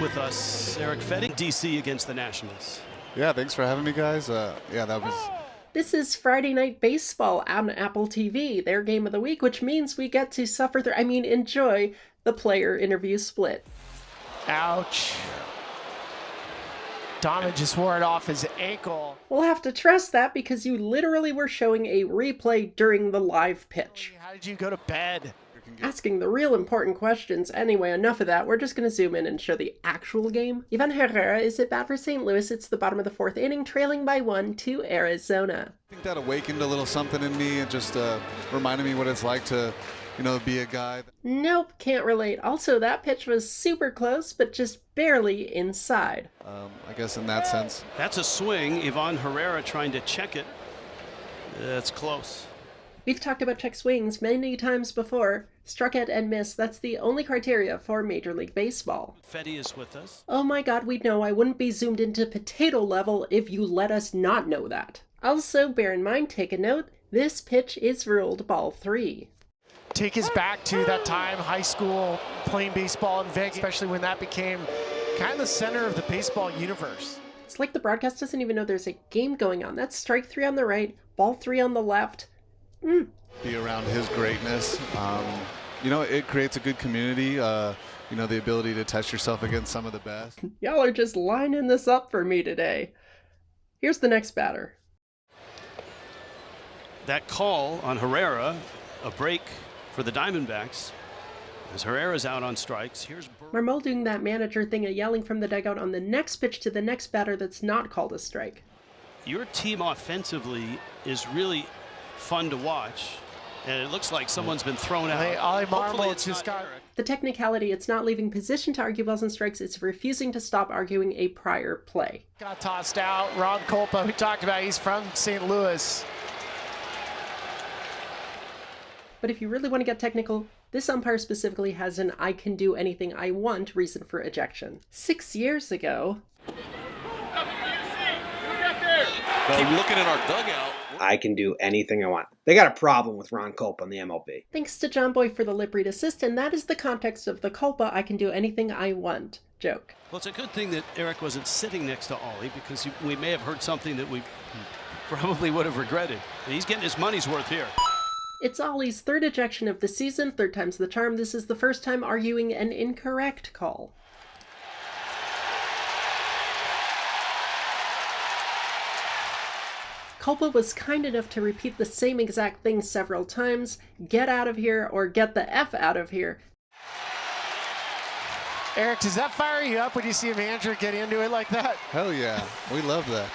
with us. Eric Fetty, DC against the Nationals. Yeah, thanks for having me, guys. Yeah, that was... This is Friday Night Baseball on Apple TV, their game of the week, which means we get to enjoy the player interview split. Ouch. Donovan just wore it off his ankle. We'll have to trust that because you literally were showing a replay during the live pitch. How did you go to bed? Asking the real important questions. Anyway, enough of that. We're just going to zoom in and show the actual game. Ivan Herrera is at bat for St. Louis. It's the bottom of the fourth inning, trailing by 1 to Arizona. I think that awakened a little something in me and just reminded me what it's like to, be a guy. Nope, can't relate. Also, that pitch was super close, but just barely inside. I guess in that sense. That's a swing. Ivan Herrera trying to check it. That's close. We've talked about check swings many times before. Struck out and missed, that's the only criteria for Major League Baseball. Fetty is with us. Oh my god, we'd know. I wouldn't be zoomed into potato level if you let us not know that. Also, bear in mind, take a note, this pitch is ruled ball 3. Take us back to that time, high school, playing baseball in Vegas, especially when that became kind of the center of the baseball universe. It's like the broadcast doesn't even know there's a game going on. That's strike 3 on the right, ball 3 on the left. Be around his greatness. It creates a good community. The ability to test yourself against some of the best. Y'all are just lining this up for me today. Here's the next batter. That call on Herrera, a break for the Diamondbacks. As Herrera's out on strikes, here's Marmol doing that manager thing of yelling from the dugout on the next pitch to the next batter that's not called a strike. Your team offensively is really fun to watch, and it looks like someone's been thrown out. Oli Hopefully Marmol it's just not got... Eric. The technicality, it's not leaving position to argue balls and strikes, it's refusing to stop arguing a prior play. Got tossed out. Ron Kulpa, we talked about, he's from St. Louis. But if you really want to get technical, this umpire specifically has an I can do anything I want reason for ejection. 6 years ago... Keep looking at our dugout. I can do anything I want. They got a problem with Ron Kulpa on the MLB. Thanks to John Boy for the lip read assist, and that is the context of the Kulpa I can do anything I want joke. Well, it's a good thing that Eric wasn't sitting next to Oli, because we may have heard something that we probably would have regretted. He's getting his money's worth here. It's Oli's third ejection of the season, third time's the charm. This is the first time arguing an incorrect call. Kulpa was kind enough to repeat the same exact thing several times. Get out of here or get the F out of here. Eric, does that fire you up when you see a manager get into it like that? Hell yeah. We love that.